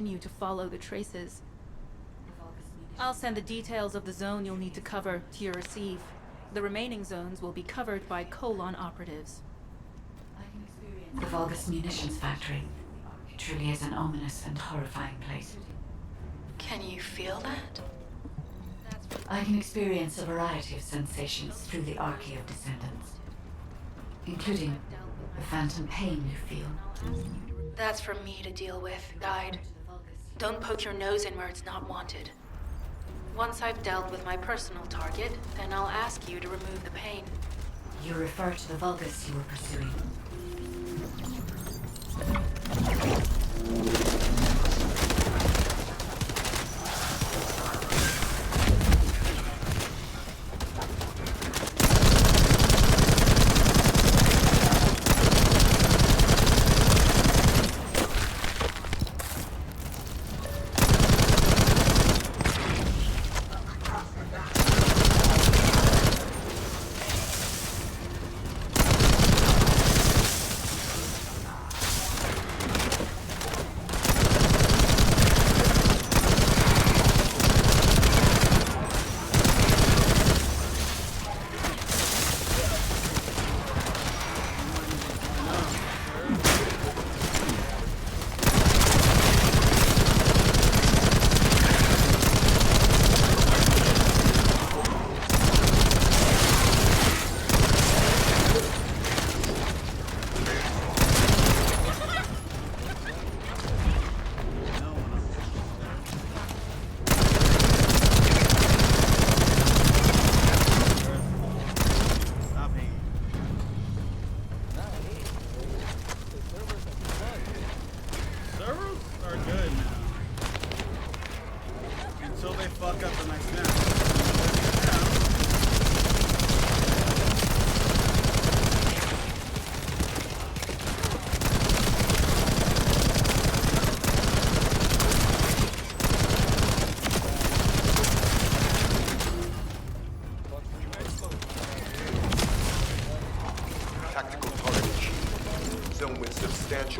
continue to follow the traces. I'll send the details of the zone you'll need to cover to your receive. The remaining zones will be covered by Colon operatives. The Vulgus munitions factory. It truly is an ominous and horrifying place. Can you feel that? I can experience a variety of sensations through the archae of descendants, including the phantom pain you feel. That's for me to deal with, Guide. Don't poke your nose in where it's not wanted. Once I've dealt with my personal target, then I'll ask you to remove the pain. You refer to the Vulgus you were pursuing.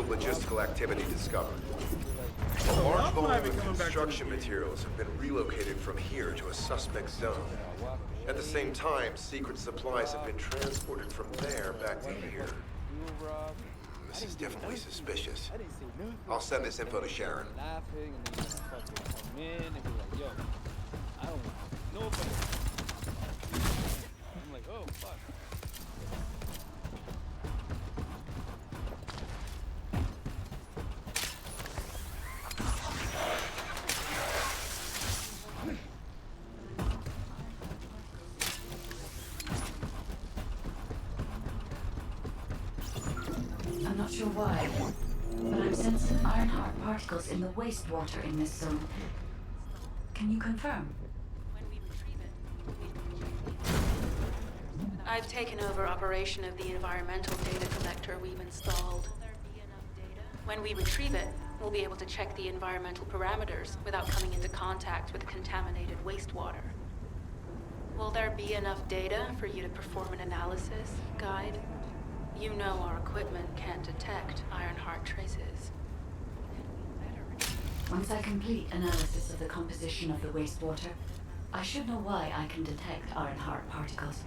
Logistical activity discovered. A large volume of construction materials have been relocated from here to a suspect zone. At the same time, secret supplies have been transported from there back to here. This is definitely suspicious. I'll send this info to Sharon. I'm not sure why, but I'm sensing Ironheart particles in the wastewater in this zone. Can you confirm? I've taken over operation of the environmental data collector we've installed. When we retrieve it, we'll be able to check the environmental parameters without coming into contact with contaminated wastewater. Will there be enough data for you to perform an analysis, Guide? You know our equipment can't detect Ironheart traces. Once I complete analysis of the composition of the wastewater, I should know why I can detect Ironheart particles.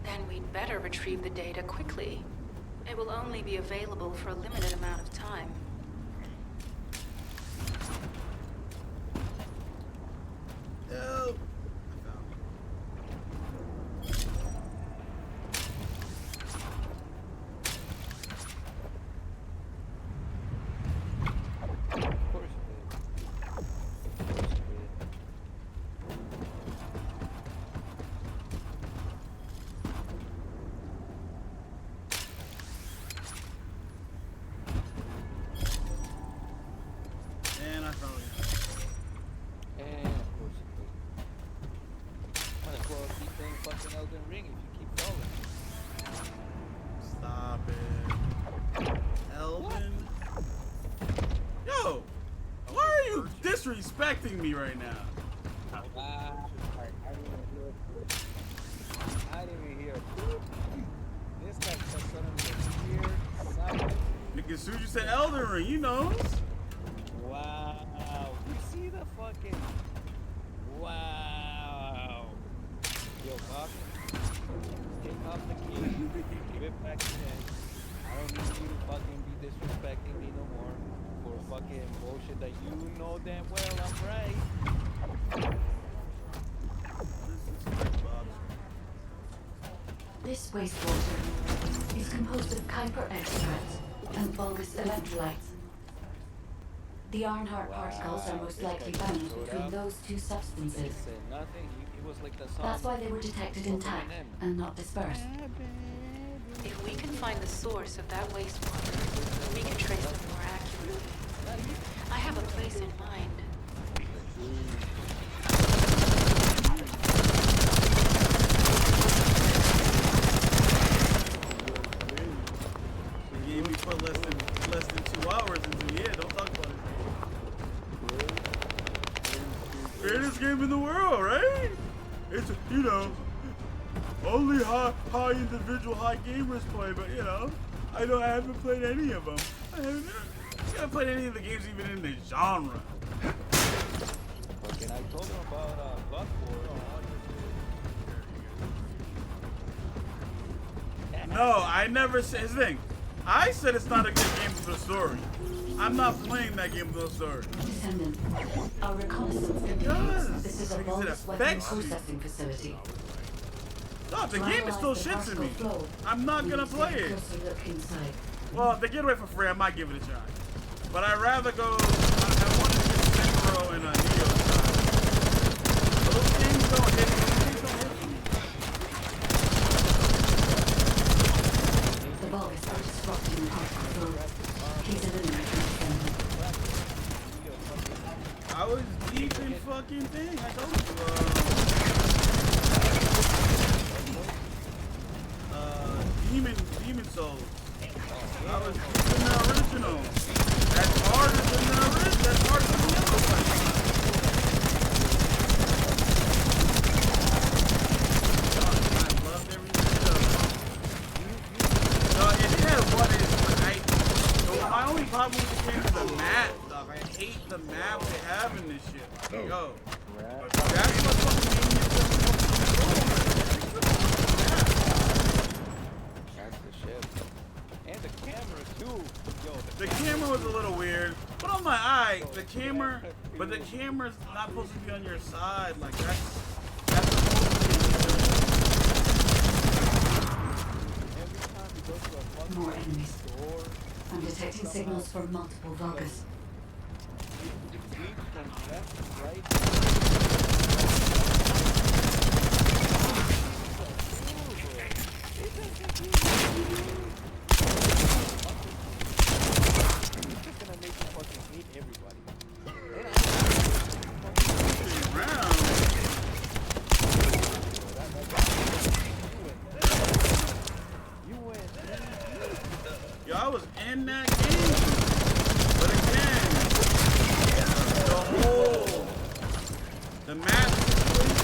Then we'd better retrieve the data quickly. It will only be available for a limited amount of time. No. Disrespecting me right now. I didn't even hear it. This guy said something weird. Nigga, as soon as you said Elden Ring, you know. Wow. a fucking... Wow. Yo, Doc, take off the key, give it back to him. I don't need you to fucking be disrespecting me no more for fucking bullshit that you know damn well I'm right. This wastewater is composed of Kuiper extracts and Vulgus electrolytes. The Arnhart particles are most likely bound between those two substances. Said nothing. It was like the song. That's why they were detected intact and not dispersed. If we can find the source of that wastewater, we can trace them more accurately. I have a place in mind. You gave me for less than 2 hours into the air. Don't talk about it. Greatest game in the world, right? It's, you know, only high individual, high gamers play, but you know, I haven't played any of them. I haven't played any of the games even in the genre. Fucking, I told him about Bloodborne. No, I never said his thing. I said it's not a good game with a story. I'm not playing that game with no story. Descendant, our reconnaissance indicates this is a Vulgus weapon processing facility. No, the game is still shit to me. I'm not gonna play it. Well, if they get away for free, I might give it a try. But I'd rather go. I wanted to get Sekiro and Neo side. Those games don't hit me. The Vulgus are disrupting the particle flow. Please eliminate the descendant. I was deep in fucking thing. I told you. Demon Souls. I was in the original. That's harder than the original. That's harder than the other one. I loved everything. No, it had what is my only problem with the game is the map, dog. I hate the map they have in this shit. Yo. That's what fucking made me so And the camera too. Yo, the camera was a little weird, but on my eye, the camera's not supposed to be on your side. Like that's supposed to be. More enemies. I'm detecting signals from multiple Vulgus. Yo, I was in that game, but again, the map situation,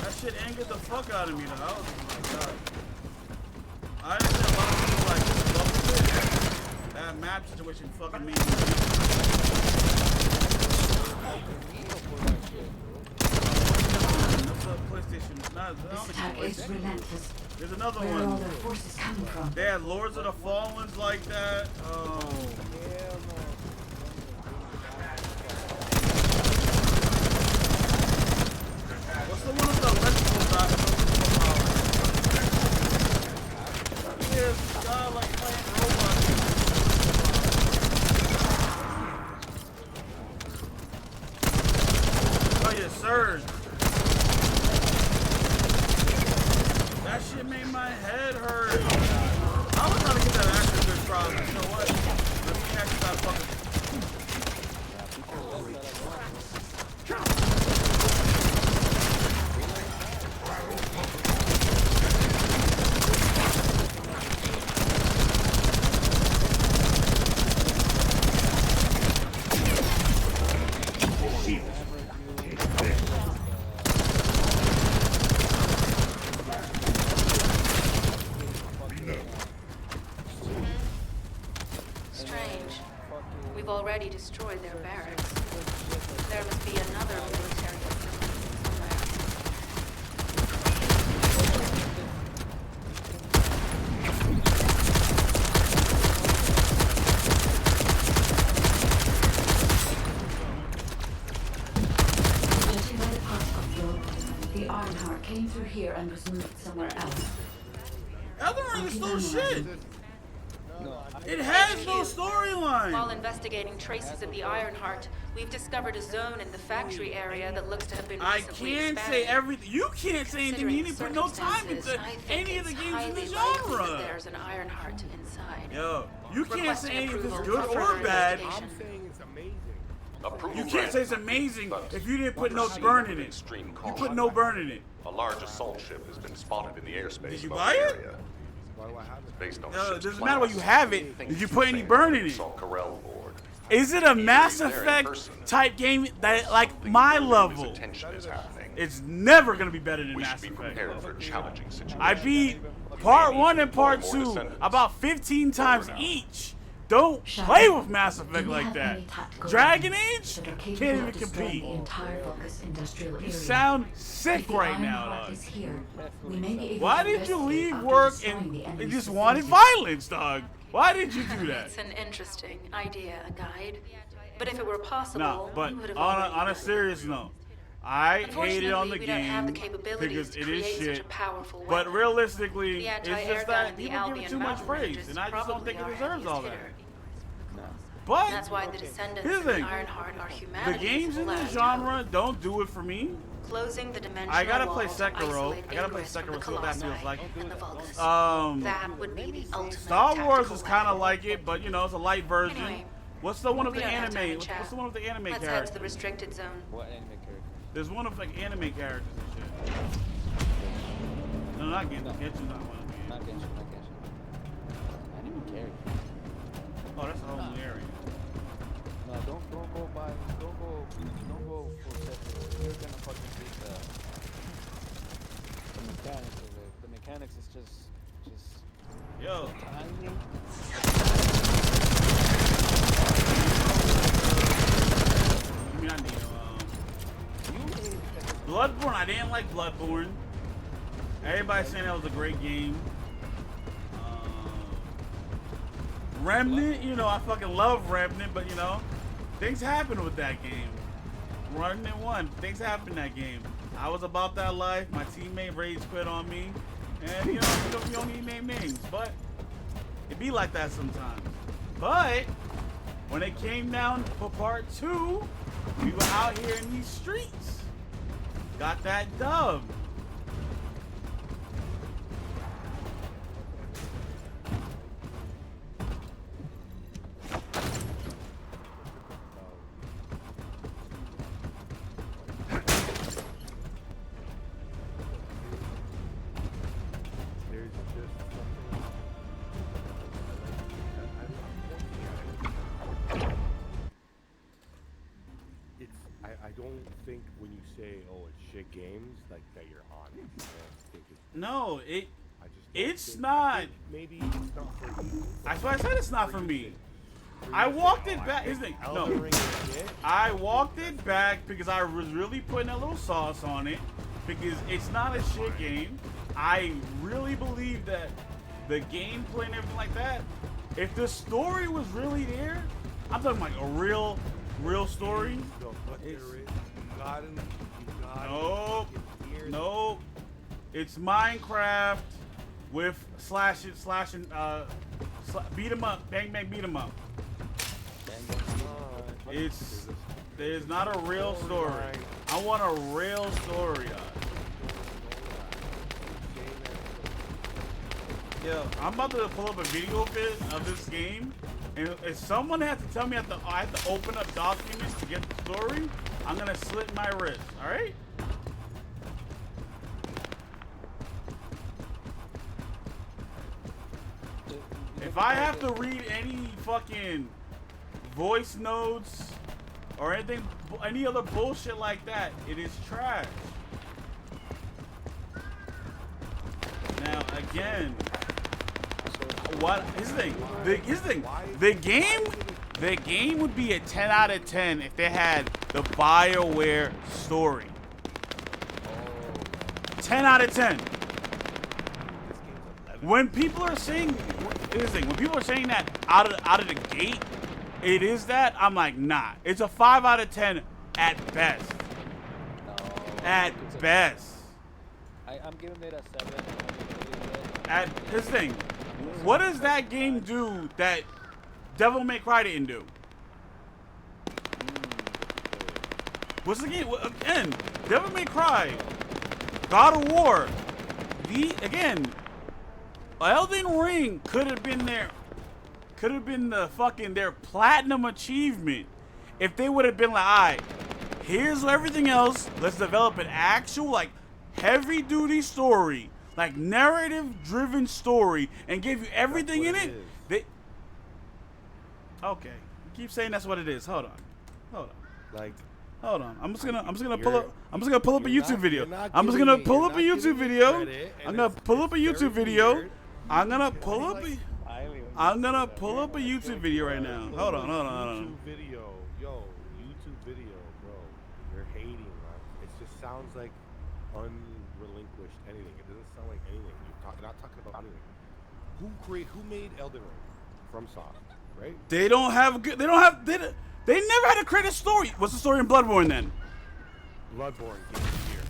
that shit angered the fuck out of me. Though. I was like, God. I understand a lot of people like love it. That map situation fucking made me. This attack is relentless. There's another Where are all one. their forces coming from? They had Lords of the Fallens like that. Oh. What's the one with the electrical dot? Yeah, this guy like playing robots. Oh yeah, Surge. That shit made my head hurt. I was trying to get that actor good problem. You know what? Let me here and was moved somewhere else. Elden Ring is still shit. No, It has no While storyline. investigating traces of the Ironheart, we've discovered a zone in the factory area that looks to have been I recently can't expanded. say everything. You can't say anything. You Considering didn't put no time circumstances, into I think any of the it's games in the highly likely that genre. there's an Ironheart inside. Yo, you can't Requesting say if it's approval good for or further bad. investigation. I'm saying it's amazing. Approval You can't granted. say it's amazing But if you didn't put no proceed burn with in it. extreme You caution. put no burn in it. A large assault ship has been spotted in the airspace Did you above buy the it? area. Why do I have it? Based on the It ship's doesn't matter what you class, have it. things Did you put any say burn in it? saw Corel aboard. Is it a Mass Either there in Effect person, type game that like Something my within level? his attention is happening. It's never gonna be better than We Mass should be Effect. prepared for challenging situations. I beat part 1 and part More 2 descendants. about 15 times now. each. Don't Shall play we- with Mass Do Effect we like have that. any tactical Dragon weapons Age that are can't capable even of destroying the compete. entire Vulgus industrial area? You sound If sick the right now, Ironheart dog. is here, we may be able Why to did you investigate leave after work destroying and the you enemy's just wanted facility. violence, dog? Why did you do that? It's an interesting idea, Guide. But if it were possible, No, but we would have on already a done it. serious note, I hate it on the Unfortunately, we don't have the game capabilities because to it create is such shit. a powerful But weapon. realistically, The it's anti-air just gun that in the people give it Albion too much Mountain praise, Ranges and I just don't probably think it our deserves heaviest all that. hitter. But That's why the descendants here's of the the thing. Ironheart are The humanity's games in this last genre don't do it for me. hope. Closing the dimensional I gotta play walls Sekiro. isolate I gotta play ingress from Sekiro, the see what that feels Colossi like. and the Vulgus. Um, That would be the ultimate Star Wars tactical is kind of weapon. like it, but you know, it's a light version. Anyway, What's the one of we the don't have time anime? to chat. What's the one of the anime Let's head to the characters? restricted zone. What anime character? There's one of like anime characters and shit. No, not Genshin. Genshin's not one of them. Not Genshin, not Genshin. I didn't even care. Oh, that's a whole new area. No, don't go full Sekiro. You're gonna fucking get the mechanics of it. The mechanics is just Yo, tiny. I mean, I need Bloodborne. I didn't like Bloodborne. Everybody's saying that was a great game. Remnant, you know, I fucking love Remnant, but you know, things happen with that game. Remnant 1, things happen in that game. I was about that life. My teammate rage quit on me, and you know, you don't need to name names, but it be like that sometimes. But when it came down for part 2, we were out here in these streets. Got that dub. There's just something. I don't think when you say, oh, it's shit games, like that you're on it. I don't think it's. No, I just don't it's think- not. I think maybe it's not for you. That's why I said it's not for me. For you I to say, walked "Oh, it I back. think Here's the thing. Elden No, Ring is shit." I walked it back because I was really putting a little sauce on it because it's not a shit game. I really believe that the gameplay and everything like that, if the story was really there, I'm talking like a real story. No, but there It's- is. You gotta. Nope. get ears. Nope. It's Minecraft with slashing, beat 'em up, bang bang, beat 'em up. It's there's not a real story. I want a real story. Yo, I'm about to pull up a video of this game, and if someone has to tell me I have to open up documents to get the story, I'm gonna slit my wrist. All right? If I have to read any fucking voice notes or any other bullshit like that, it is trash. Now again, what his thing? His thing. The game would be a 10 out of 10 if they had the BioWare story. 10 out of 10. When people are saying, here's the thing, when people are saying that out of the gate, it is that, I'm like, nah. It's a 5 out of 10 at best. At best. I'm giving it a 7. I'm giving it At this thing, what does that game do that Devil May Cry didn't do? What's the game? Again, Devil May Cry, God of War. Elden Ring could have been their platinum achievement if they would have been like, alright, here's everything else. Let's develop an actual like heavy duty story, like narrative driven story, and give you everything in it. Okay, you keep saying that's what it is. Hold on. Like, hold on. I'm just gonna pull up a YouTube video. I'm gonna pull up a YouTube video. I'm gonna pull up a YouTube video right now. Hold on. YouTube video, bro. You're hating, man. It just sounds like unrelinquished anything. It doesn't sound like anything. You're not talking about anything. Who made Elden Ring? FromSoft, right? They never had to create a story. What's the story in Bloodborne then? Bloodborne Game of the Year.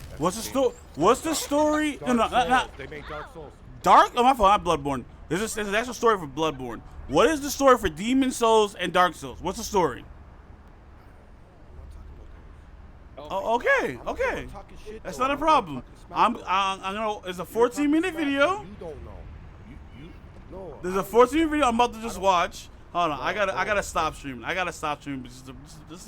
What's the story? Dark Souls. They made Dark Souls. Oh, my fault. Not Bloodborne. There's an actual story for Bloodborne. What is the story for Demon Souls and Dark Souls? What's the story? Oh, okay. That's not a problem. I'm gonna. It's a 14-minute video. You don't know. No. There's a 14-minute video I'm about to just watch. Hold on. I gotta stop streaming. Just